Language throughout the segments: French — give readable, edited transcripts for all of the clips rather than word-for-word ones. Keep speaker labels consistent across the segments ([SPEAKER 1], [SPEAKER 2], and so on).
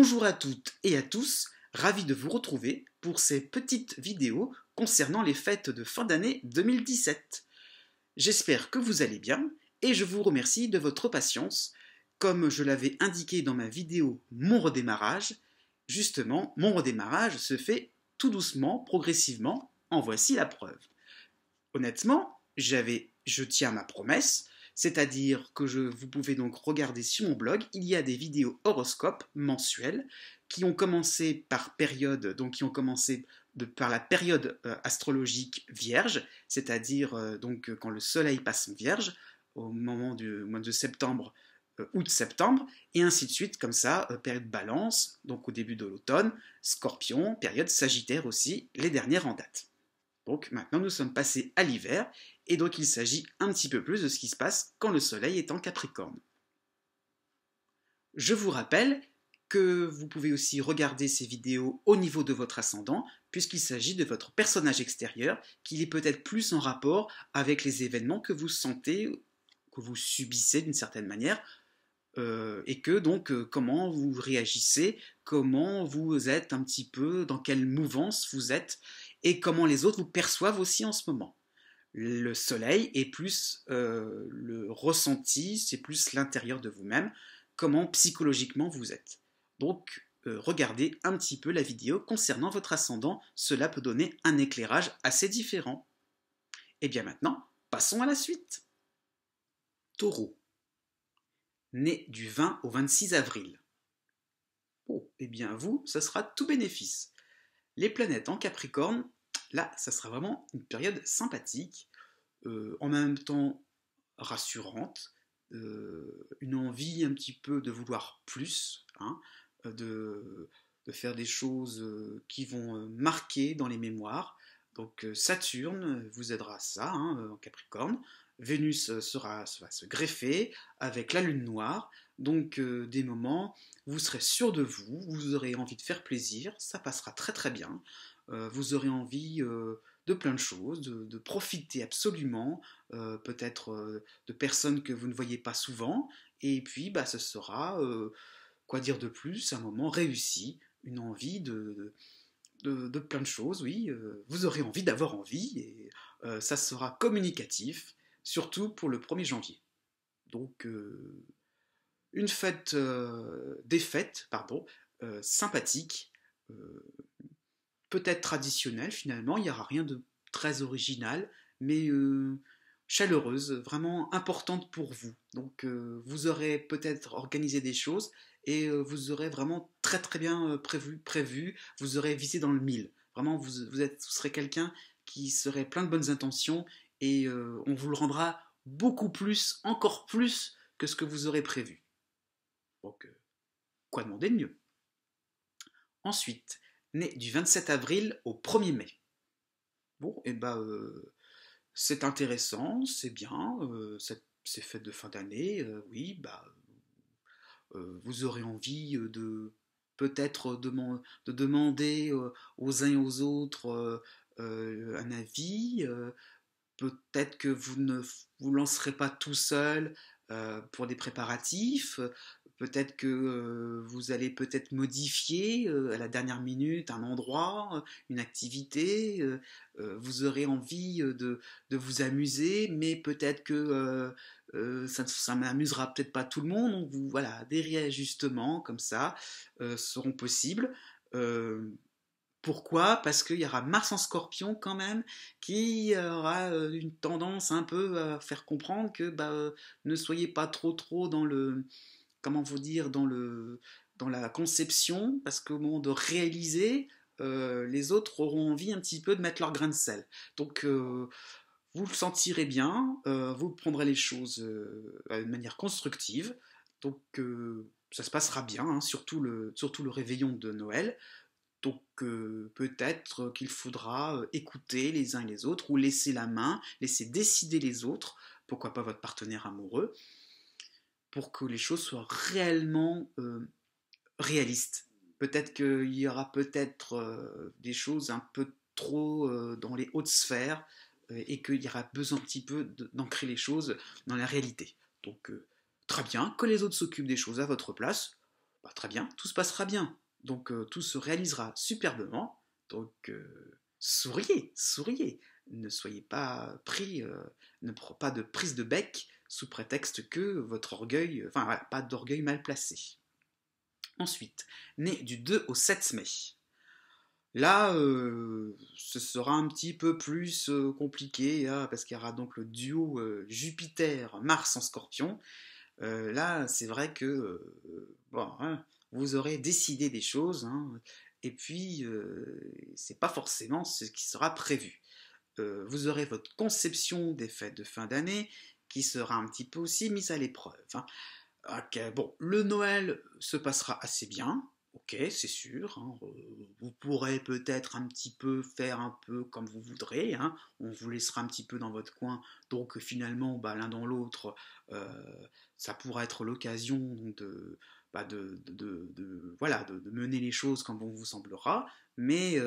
[SPEAKER 1] Bonjour à toutes et à tous, ravi de vous retrouver pour ces petites vidéos concernant les fêtes de fin d'année 2017. J'espère que vous allez bien et je vous remercie de votre patience. Comme je l'avais indiqué dans ma vidéo Mon redémarrage, justement, mon redémarrage se fait tout doucement, progressivement, en voici la preuve. Honnêtement, je tiens ma promesse, c'est-à-dire que vous pouvez donc regarder sur mon blog, il y a des vidéos horoscopes mensuelles qui ont commencé par période, donc qui ont commencé par la période astrologique vierge, c'est-à-dire donc quand le soleil passe en vierge, au moment du mois de septembre, août-septembre, et ainsi de suite, comme ça, période balance, donc au début de l'automne, scorpion, période sagittaire aussi, les dernières en date. Donc maintenant nous sommes passés à l'hiver, et donc il s'agit un petit peu plus de ce qui se passe quand le soleil est en Capricorne. Je vous rappelle que vous pouvez aussi regarder ces vidéos au niveau de votre ascendant, puisqu'il s'agit de votre personnage extérieur, qui est peut-être plus en rapport avec les événements que vous sentez, que vous subissez d'une certaine manière, et que donc comment vous réagissez, comment vous êtes un petit peu, dans quelle mouvance vous êtes, et comment les autres vous perçoivent aussi en ce moment. Le soleil est plus le ressenti, c'est plus l'intérieur de vous-même, comment psychologiquement vous êtes. Donc, regardez un petit peu la vidéo concernant votre ascendant, cela peut donner un éclairage assez différent. Et bien maintenant, passons à la suite. Taureau, né du 20 au 26 avril. Oh, et bien vous, ça sera tout bénéfice. Les planètes en Capricorne, là, ça sera vraiment une période sympathique, en même temps rassurante, une envie un petit peu de vouloir plus, hein, de faire des choses qui vont marquer dans les mémoires. Donc Saturne vous aidera à ça, hein, en Capricorne. Vénus va se greffer avec la lune noire. Donc des moments, vous serez sûr de vous, vous aurez envie de faire plaisir, ça passera très très bien. Vous aurez envie de plein de choses, de profiter absolument, peut-être de personnes que vous ne voyez pas souvent, et puis bah, ce sera, quoi dire de plus, un moment réussi, une envie de plein de choses, oui, vous aurez envie d'avoir envie, et ça sera communicatif, surtout pour le 1er janvier. Donc, une fête, des fêtes, pardon, sympathique, peut-être traditionnelle finalement, il n'y aura rien de très original, mais chaleureuse, vraiment importante pour vous. Donc vous aurez peut-être organisé des choses et vous aurez vraiment très très bien prévu, vous aurez visé dans le mille. Vraiment, vous serez quelqu'un qui serait plein de bonnes intentions et on vous le rendra beaucoup plus, encore plus que ce que vous aurez prévu. Donc, quoi demander de mieux? Ensuite, né du 27 avril au 1er mai. Bon, et ben, c'est intéressant, c'est bien, ces fêtes de fin d'année, oui, bah, vous aurez envie de peut-être de demander aux uns et aux autres un avis, peut-être que vous ne vous lancerez pas tout seul pour des préparatifs, peut-être que vous allez peut-être modifier à la dernière minute un endroit, une activité, vous aurez envie de vous amuser, mais peut-être que ça n'amusera peut-être pas tout le monde, donc voilà, des réajustements comme ça seront possibles. Pourquoi? Parce qu'il y aura Mars en Scorpion quand même, qui aura une tendance un peu à faire comprendre que bah, ne soyez pas trop dans le, comment vous dire, dans la conception, parce qu'au moment de réaliser, les autres auront envie un petit peu de mettre leur grain de sel. Donc vous le sentirez bien, vous prendrez les choses de manière constructive, donc ça se passera bien, hein, surtout le réveillon de Noël. Donc peut-être qu'il faudra écouter les uns et les autres, ou laisser la main, laisser décider les autres, pourquoi pas votre partenaire amoureux, pour que les choses soient réellement réalistes. Peut-être qu'il y aura peut-être des choses un peu trop dans les hautes sphères, et qu'il y aura besoin un petit peu d'ancrer les choses dans la réalité. Donc très bien, que les autres s'occupent des choses à votre place, bah, très bien, tout se passera bien. Donc tout se réalisera superbement. Donc souriez, souriez. Ne soyez pas pris, ne prenez pas de prise de bec sous prétexte que votre orgueil, enfin voilà, pas d'orgueil mal placé. Ensuite, né du 2 au 7 mai. Là, ce sera un petit peu plus compliqué, hein, parce qu'il y aura donc le duo Jupiter-Mars en Scorpion. Là, c'est vrai que bon, hein, vous aurez décidé des choses, hein, et puis c'est pas forcément ce qui sera prévu. Vous aurez votre conception des fêtes de fin d'année qui sera un petit peu aussi mise à l'épreuve, hein. Ok, bon, le Noël se passera assez bien, ok, c'est sûr, hein, vous pourrez peut-être un petit peu faire un peu comme vous voudrez, hein, on vous laissera un petit peu dans votre coin, donc finalement, bah, l'un dans l'autre, ça pourra être l'occasion de, bah, voilà, de mener les choses comme bon vous semblera, mais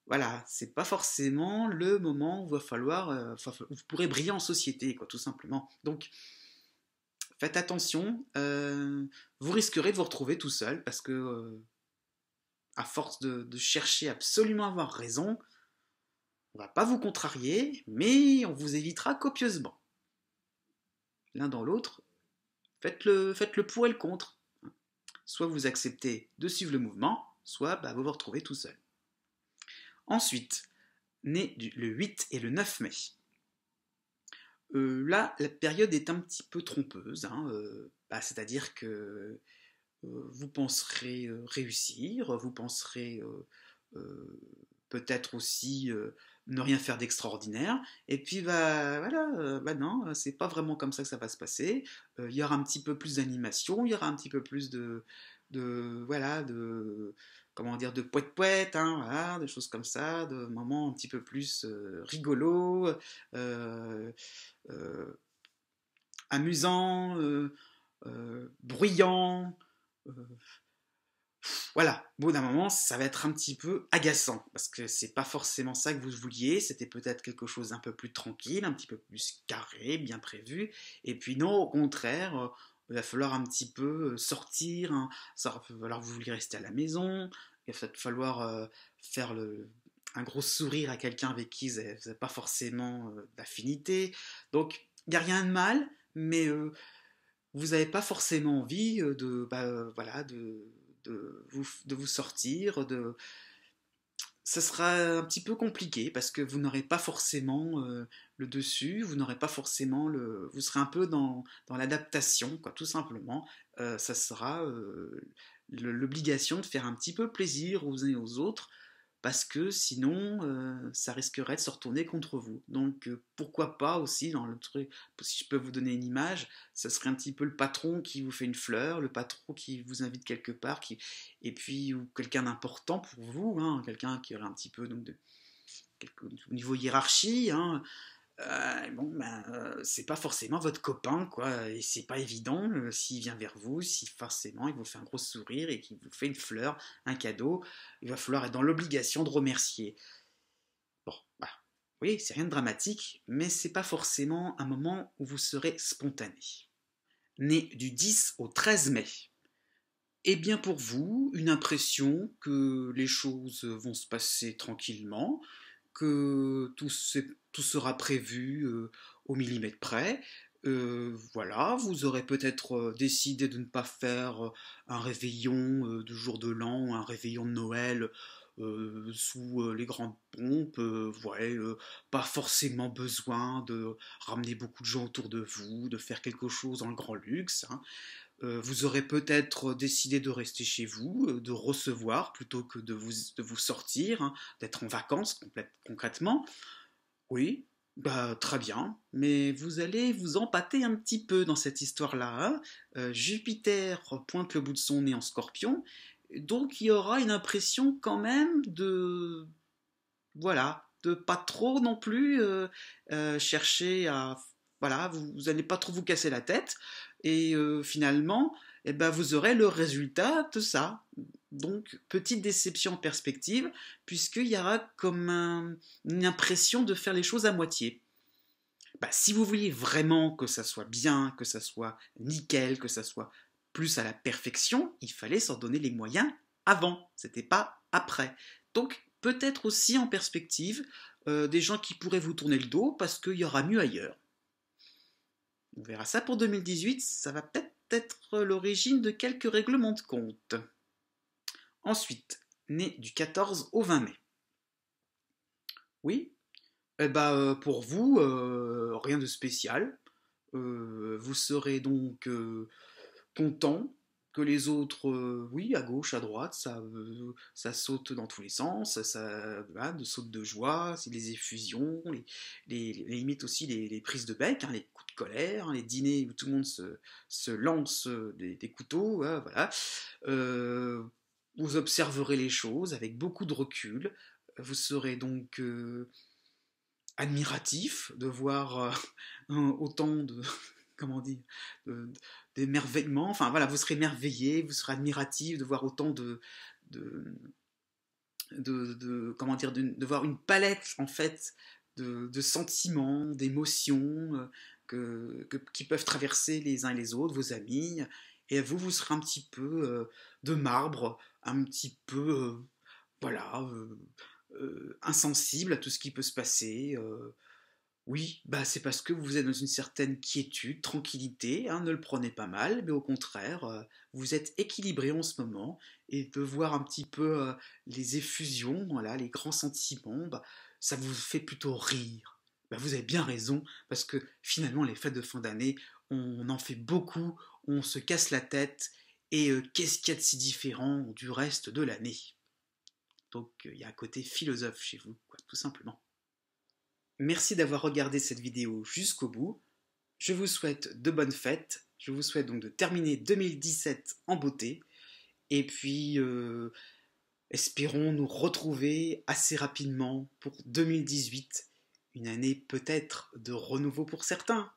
[SPEAKER 1] voilà, c'est pas forcément le moment où il va falloir, où vous pourrez briller en société, quoi, tout simplement. Donc, faites attention, vous risquerez de vous retrouver tout seul parce que, à force de chercher absolument à avoir raison, on va pas vous contrarier, mais on vous évitera copieusement. L'un dans l'autre, faites le pour et le contre. Soit vous acceptez de suivre le mouvement, soit bah, vous vous retrouvez tout seul. Ensuite, né le 8 et le 9 mai. Là, la période est un petit peu trompeuse, hein, bah, c'est-à-dire que vous penserez réussir, vous penserez peut-être aussi ne rien faire d'extraordinaire, et puis bah voilà, bah non, c'est pas vraiment comme ça que ça va se passer. Il y aura un petit peu plus d'animation, il y aura un petit peu plus voilà, de comment dire, de poète-poète, hein, voilà, des choses comme ça, de moments un petit peu plus rigolos, euh, euh, amusants, bruyants. euh, voilà, au bout d'un moment, ça va être un petit peu agaçant, parce que c'est pas forcément ça que vous vouliez, c'était peut-être quelque chose d'un peu plus tranquille, un petit peu plus carré, bien prévu, et puis non, au contraire, il va falloir un petit peu sortir, hein, ça va falloir que vous vouliez rester à la maison, il va falloir faire un gros sourire à quelqu'un avec qui vous n'avez pas forcément d'affinité, donc il n'y a rien de mal, mais vous n'avez pas forcément envie voilà, de vous sortir, ça sera un petit peu compliqué parce que vous n'aurez pas forcément le dessus, vous n'aurez pas forcément vous serez un peu dans l'adaptation, quoi, tout simplement. Ça sera l'obligation de faire un petit peu plaisir aux uns et aux autres parce que sinon ça risquerait de se retourner contre vous. Donc pourquoi pas aussi dans le truc, si je peux vous donner une image, ça serait un petit peu le patron qui vous fait une fleur, le patron qui vous invite quelque part, et puis ou quelqu'un d'important pour vous, hein, quelqu'un qui aurait un petit peu donc au niveau hiérarchie, hein, bon, ben, c'est pas forcément votre copain, quoi, et c'est pas évident s'il vient vers vous, si forcément il vous fait un gros sourire et qu'il vous fait une fleur, un cadeau, il va falloir être dans l'obligation de remercier. Bon, bah, oui, c'est rien de dramatique, mais c'est pas forcément un moment où vous serez spontané. Né du 10 au 13 mai. Eh bien pour vous, une impression que les choses vont se passer tranquillement, que tout sera prévu au millimètre près. Voilà, vous aurez peut-être décidé de ne pas faire un réveillon du jour de l'an, un réveillon de Noël sous les grandes pompes. Ouais, pas forcément besoin de ramener beaucoup de gens autour de vous, de faire quelque chose dans le grand luxe, hein. Vous aurez peut-être décidé de rester chez vous, de recevoir plutôt que de vous sortir, hein, d'être en vacances concrètement. Oui, bah très bien, mais vous allez vous empâter un petit peu dans cette histoire-là, hein. Jupiter pointe le bout de son nez en Scorpion, donc il y aura une impression quand même de voilà, de pas trop non plus chercher à voilà, vous n'allez pas trop vous casser la tête et finalement, eh ben, vous aurez le résultat de ça. Donc, petite déception en perspective, puisqu'il y aura comme une impression de faire les choses à moitié. Bah, si vous voulez vraiment que ça soit bien, que ça soit nickel, que ça soit plus à la perfection, il fallait s'en donner les moyens avant, c'était pas après. Donc peut-être aussi en perspective des gens qui pourraient vous tourner le dos parce qu'il y aura mieux ailleurs. On verra ça pour 2018, ça va peut-être être l'origine de quelques règlements de compte. Ensuite, né du 14 au 20 mai. Oui, pour vous, rien de spécial. Vous serez donc content que les autres, oui, à gauche, à droite, ça saute dans tous les sens, ça voilà, saute de joie, c'est les effusions, les limites aussi les prises de bec, hein, les coups de colère, hein, les dîners où tout le monde se lance des couteaux, hein, voilà. Vous observerez les choses avec beaucoup de recul, vous serez donc admiratif de voir autant de, comment dire, d'émerveillement. Enfin voilà, vous serez émerveillé, vous serez admiratif de voir autant de, comment dire, voir une palette en fait de sentiments, d'émotions qui peuvent traverser les uns et les autres, vos amis. Et vous serez un petit peu de marbre, un petit peu, voilà, insensible à tout ce qui peut se passer. Oui, c'est parce que vous êtes dans une certaine quiétude, tranquillité, hein, ne le prenez pas mal, mais au contraire, vous êtes équilibré en ce moment, et de voir un petit peu les effusions, voilà, les grands sentiments, ça vous fait plutôt rire. Vous avez bien raison, parce que finalement, les fêtes de fin d'année, on en fait beaucoup, on se casse la tête, et qu'est-ce qu'il y a de si différent du reste de l'année? Donc il y a un côté philosophe chez vous, quoi, tout simplement. Merci d'avoir regardé cette vidéo jusqu'au bout. Je vous souhaite de bonnes fêtes. Je vous souhaite donc de terminer 2017 en beauté. Et puis, espérons nous retrouver assez rapidement pour 2018. Une année peut-être de renouveau pour certains.